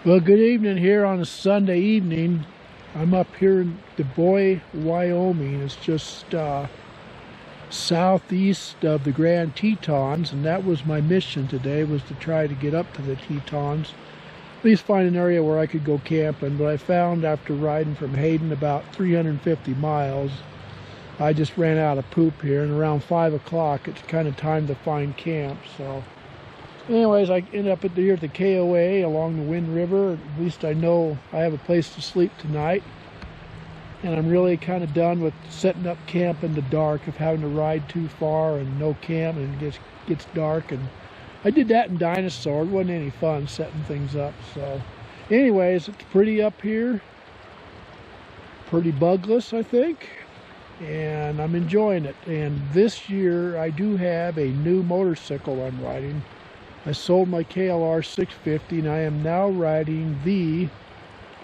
Well, good evening here on a Sunday evening. I'm up here in Du Bois, Wyoming. It's just southeast of the Grand Tetons, and that was my mission today, was to try to get up to the Tetons. At least find an area where I could go camping. But I found after riding from Hayden about 350 miles, I just ran out of poop here, and around 5 o'clock it's kind of time to find camp. So anyways, I ended up here at the KOA along the Wind River. At least I know I have a place to sleep tonight. And I'm really kind of done with setting up camp in the dark, of having to ride too far and no camp, and it gets dark. And I did that in Dinosaur. It wasn't any fun setting things up. So anyways, it's pretty up here. Pretty bugless, I think. And I'm enjoying it. And this year I do have a new motorcycle I'm riding. I sold my KLR 650 and I am now riding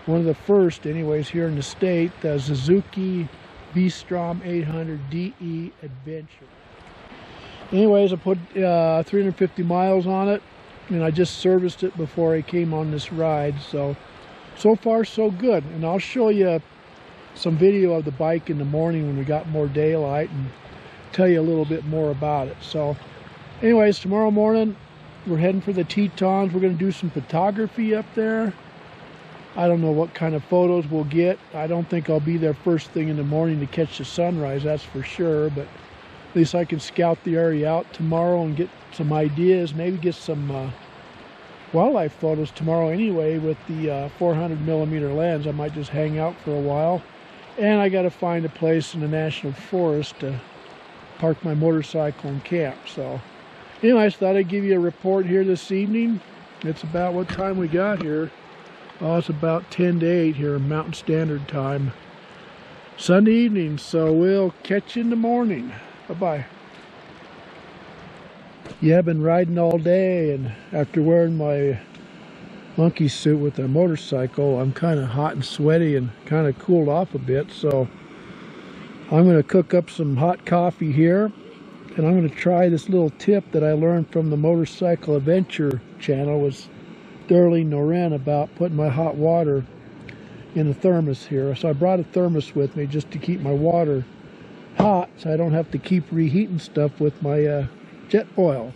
one of the first anyways here in the state, the Suzuki V-Strom 800 DE Adventure. Anyways, I put 350 miles on it, and I just serviced it before I came on this ride. So far so good. And I'll show you some video of the bike in the morning when we got more daylight and tell you a little bit more about it. So anyways, tomorrow morning we're heading for the Tetons. We're going to do some photography up there. I don't know what kind of photos we'll get. I don't think I'll be there first thing in the morning to catch the sunrise, that's for sure. But at least I can scout the area out tomorrow and get some ideas. Maybe get some wildlife photos tomorrow anyway with the 400mm lens. I might just hang out for a while. And I got to find a place in the national forest to park my motorcycle and camp. So anyways, thought I'd give you a report here this evening. It's about what time we got here. Oh, it's about 10 to 8 here, Mountain Standard Time. Sunday evening, so we'll catch you in the morning. Bye-bye. Yeah, I've been riding all day, and after wearing my monkey suit with the motorcycle, I'm kind of hot and sweaty and kind of cooled off a bit. So I'm going to cook up some hot coffee here. And I'm going to try this little tip that I learned from the Motorcycle Adventure channel with Sterling Noren about putting my hot water in a thermos here. So I brought a thermos with me just to keep my water hot, so I don't have to keep reheating stuff with my jet oil.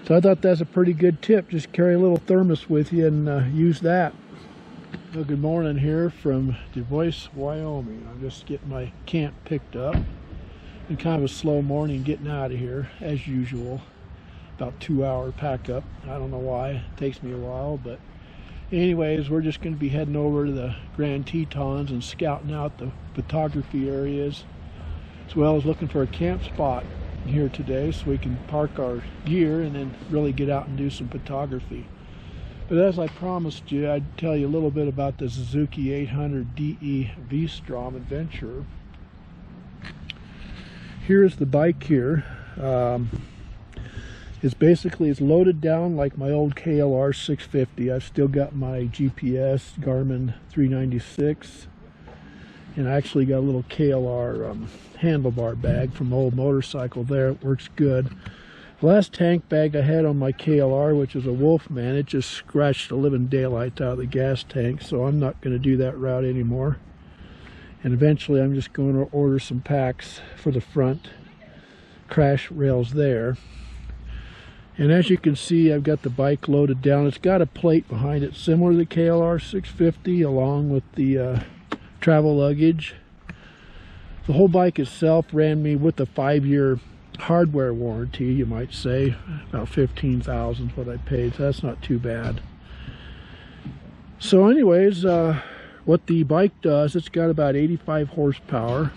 So I thought that's a pretty good tip. Just carry a little thermos with you and use that. Well, good morning here from Du Bois, Wyoming. I'm just getting my camp picked up. And kind of a slow morning getting out of here, as usual. About 2-hour pack up. I don't know why. It takes me a while, but anyways, we're just going to be heading over to the Grand Tetons and scouting out the photography areas, as well as looking for a camp spot here today so we can park our gear and then really get out and do some photography. But as I promised you, I'd tell you a little bit about the Suzuki 800 DE V-Strom Adventure. Here's the bike here. It's loaded down like my old KLR 650. I've still got my GPS Garmin 396, and I actually got a little KLR handlebar bag from the old motorcycle there. It works good. The last tank bag I had on my KLR, which is a Wolfman, it just scratched the living daylights out of the gas tank, so I'm not going to do that route anymore. And eventually I'm just going to order some packs for the front crash rails there. And as you can see, I've got the bike loaded down. It's got a plate behind it similar to the KLR 650 along with the travel luggage. The whole bike itself ran me with a 5-year hardware warranty, you might say. About $15,000 is what I paid, so that's not too bad. So anyways, what the bike does, it's got about 85 horsepower,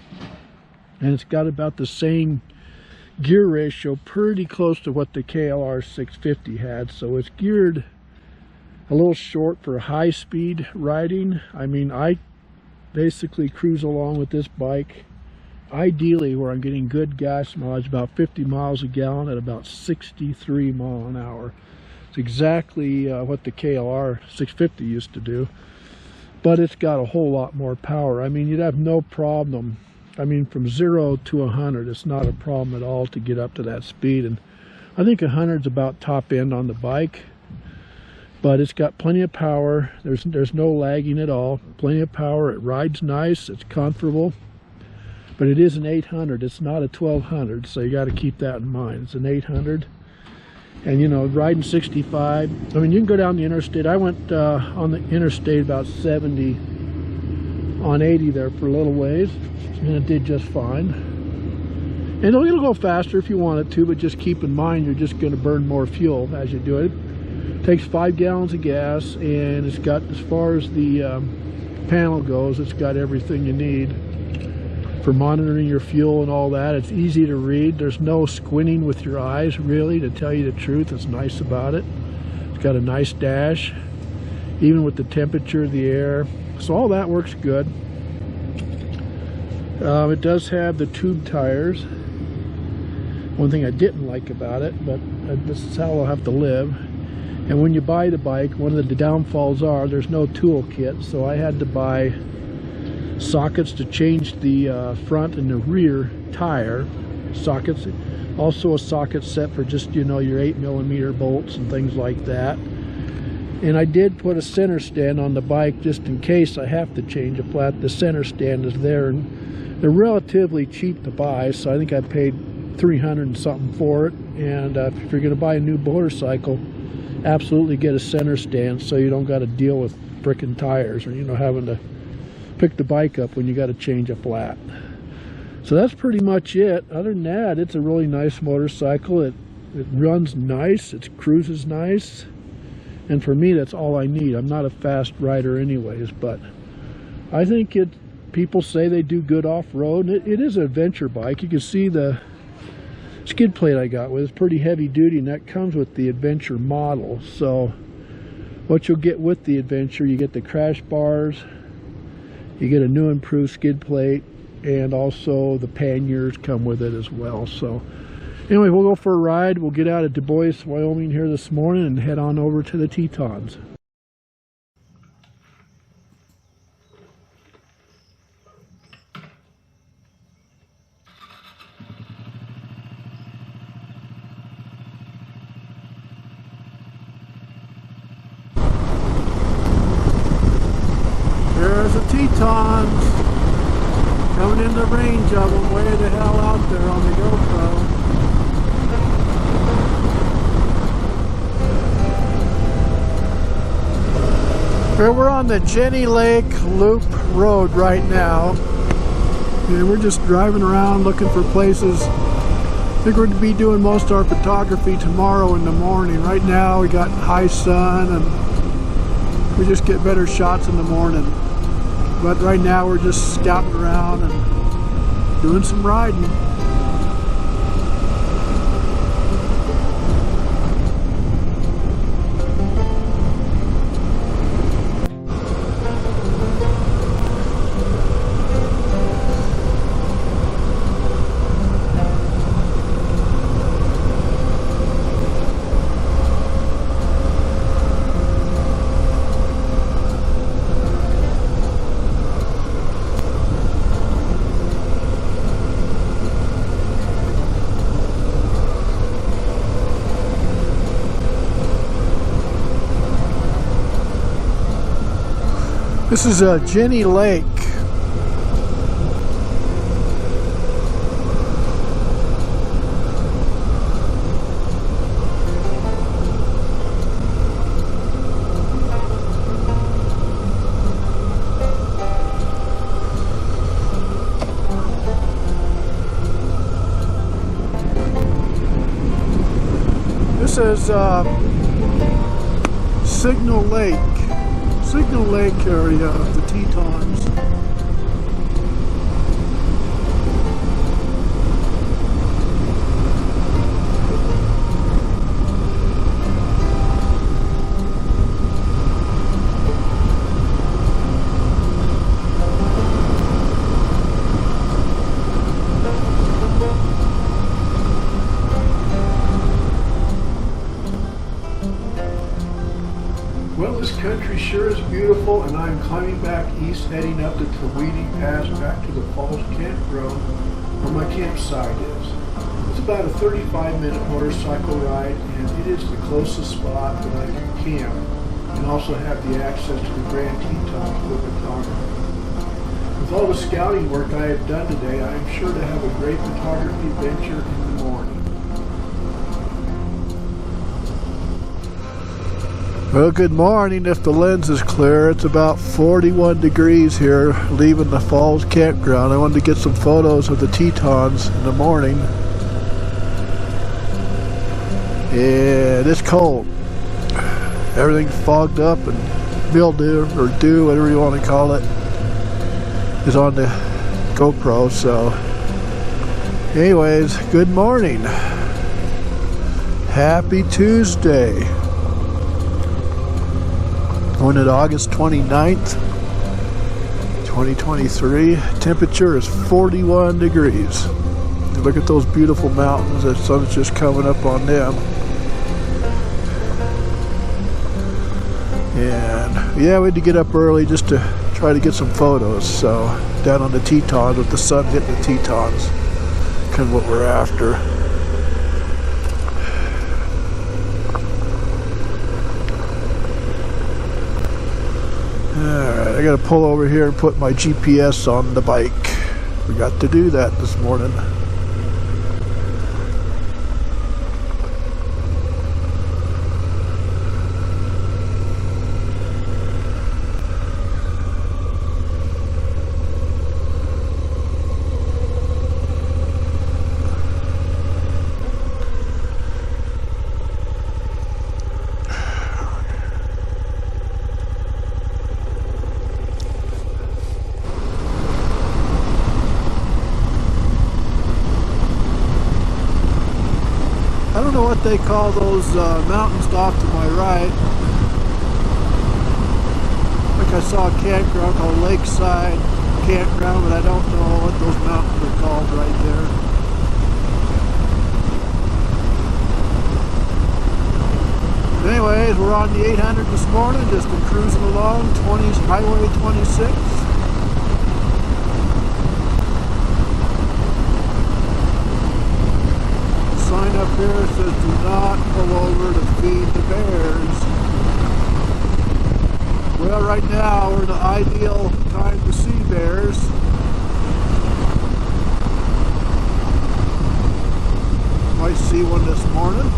and it's got about the same gear ratio, pretty close to what the KLR 650 had. So it's geared a little short for high-speed riding. I mean, I basically cruise along with this bike ideally where I'm getting good gas mileage, about 50 miles a gallon at about 63 miles an hour. It's exactly what the KLR 650 used to do, but it's got a whole lot more power. I mean, you'd have no problem. I mean, from 0 to 100, it's not a problem at all to get up to that speed. And I think 100's about top end on the bike. but it's got plenty of power. There's no lagging at all. Plenty of power. It rides nice. It's comfortable. But it is an 800. It's not a 1200, so you got to keep that in mind. It's an 800. And you know, riding 65, I mean, you can go down the interstate. I went on the interstate about 70 on 80 there for a little ways, and it did just fine. And it'll go faster if you want it to, but just keep in mind you're just going to burn more fuel as you do it. It takes 5 gallons of gas, and it's got, as far as the panel goes, it's got everything you need for monitoring your fuel and all that. It's easy to read. There's no squinting with your eyes, really, to tell you the truth. It's nice about it. It's got a nice dash, even with the temperature of the air. So all that works good. It does have the tube tires. One thing I didn't like about it, but this is how I'll have to live. And when you buy the bike, one of the downfalls are there's no tool kit, so I had to buy sockets to change the front and the rear tire sockets. Also a socket set for just, you know, your 8mm bolts and things like that. And I did put a center stand on the bike just in case I have to change a flat. The center stand is there, and they're relatively cheap to buy, so I think I paid 300 and something for it. And if you're going to buy a new motorcycle, absolutely get a center stand so you don't got to deal with frickin' tires, or, you know, having to pick the bike up when you got to change a flat. So that's pretty much it. Other than that, it's a really nice motorcycle. It runs nice, it cruises nice, and for me that's all I need. I'm not a fast rider anyways, but I think people say they do good off-road. It is an adventure bike. You can see the skid plate I got with is pretty heavy duty, and that comes with the Adventure model. So what you'll get with the Adventure, you get the crash bars, you get a new improved skid plate, and also the panniers come with it as well. So anyway, we'll go for a ride. We'll get out of Du Bois, Wyoming here this morning and head on over to the Tetons. There's the Tetons. Coming in the range of them, way the hell out there on the GoPro. Well, we're on the Jenny Lake Loop Road right now. And we're just driving around looking for places. I think we're going to be doing most of our photography tomorrow in the morning. Right now we got high sun and we just get better shots in the morning. But right now we're just scouting around and doing some riding. This is Jenny Lake. This is Signal Lake area of the Tetons. Well, this country sure is beautiful, and I'm climbing back east, heading up the Tweedy Pass back to the Falls Campground where my campsite is. It's about a 35-minute motorcycle ride, and it is the closest spot that I can camp and also have the access to the Grand Tetons for photography. With all the scouting work I have done today, I am sure to have a great photography venture in the morning. Well, good morning. If the lens is clear, it's about 41 degrees here leaving the Falls campground. I wanted to get some photos of the Tetons in the morning. And it's cold. Everything's fogged up, and mildew or dew, whatever you want to call it, is on the GoPro. So anyways, good morning. Happy Tuesday. Going at August 29th, 2023. Temperature is 41 degrees. Look at those beautiful mountains. The sun's just coming up on them. And yeah, we had to get up early just to try to get some photos. So down on the Tetons with the sun hitting the Tetons, kind of what we're after. Alright, I gotta pull over here and put my GPS on the bike. We got to do that this morning. I don't know what they call those mountains off to my right. Like I saw a campground called Lakeside Campground, but I don't know what those mountains are called right there. But anyways, we're on the 800 this morning, just cruising along, Highway 26. Sign up here says do not pull over to feed the bears. Well, right now we're the ideal time to see bears. Might see one this morning.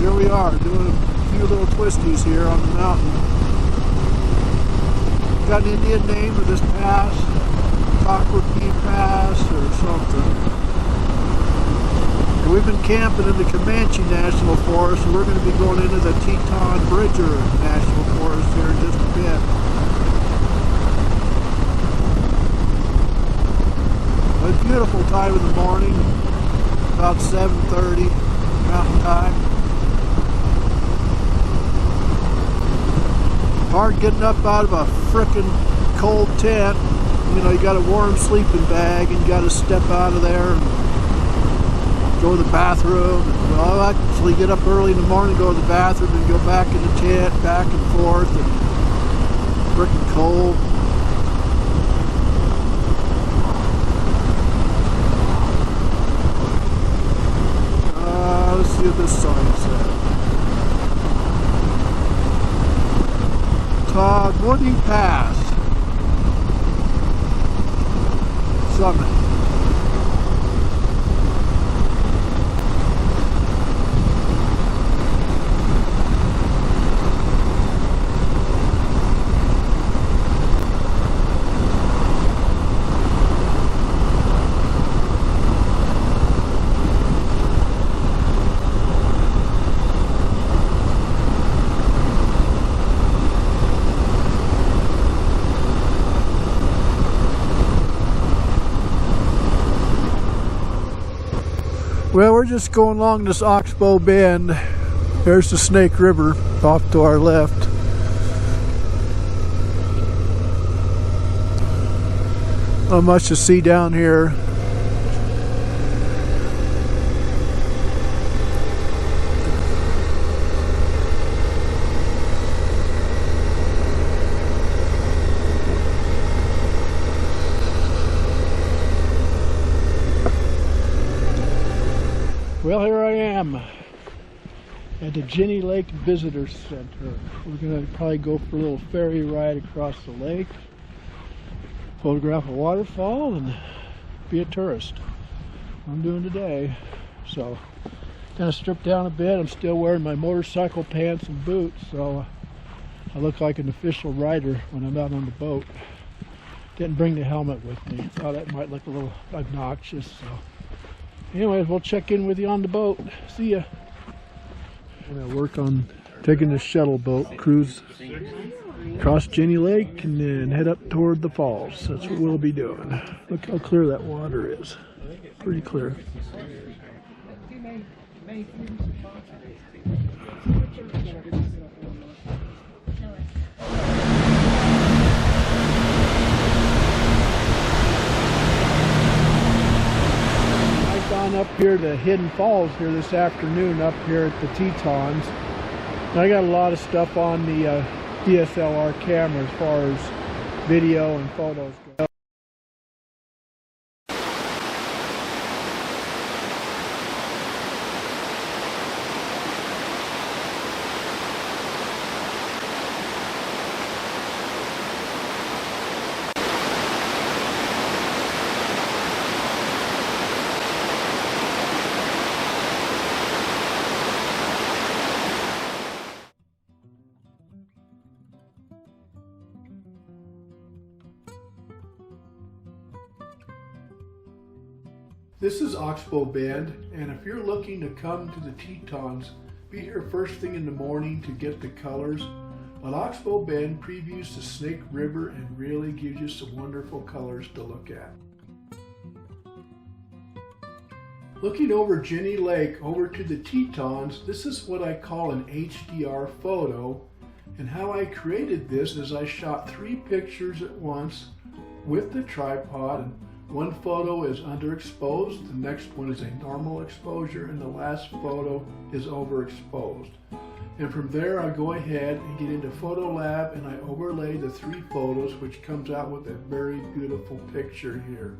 Here we are doing a few little twisties here on the mountain. Got an Indian name for this pass, Cockwood Pass or something. And we've been camping in the Comanche National Forest, and we're going to be going into the Teton Bridger National Forest here in just a bit. A beautiful time in the morning, about 7:30 mountain time. Hard getting up out of a frickin' cold tent. You know, you got a warm sleeping bag and you got to step out of there and go to the bathroom. Well, I actually get up early in the morning, go to the bathroom and go back in the tent, back and forth, and freaking cold. Let's see what this sign says. Woody Pass. Summit. Well, we're just going along this Oxbow Bend. There's the Snake River off to our left. Not much to see down here. Well, here I am. Had the Jenny Lake Visitor Center. We're going to probably go for a little ferry ride across the lake, photograph a waterfall, and be a tourist. I'm doing today. So, kind of stripped down a bit. I'm still wearing my motorcycle pants and boots, so I look like an official rider when I'm out on the boat. Didn't bring the helmet with me. Thought that might look a little obnoxious. So, anyways, we'll check in with you on the boat. See ya. I'm gonna work on taking the shuttle boat cruise across Jenny Lake and then head up toward the falls. That's what we'll be doing. Look how clear that water is. Pretty clear. I've gone up here to Hidden Falls here this afternoon up here at the Tetons. And I got a lot of stuff on the DSLR camera as far as video and photos go. This is Oxbow Bend, and if you're looking to come to the Tetons, be here first thing in the morning to get the colors. But Oxbow Bend previews the Snake River and really gives you some wonderful colors to look at. Looking over Jenny Lake over to the Tetons, this is what I call an HDR photo. And how I created this is I shot 3 pictures at once with the tripod. One photo is underexposed, the next one is a normal exposure, and the last photo is overexposed. And from there I go ahead and get into Photo Lab and I overlay the 3 photos, which comes out with a very beautiful picture here.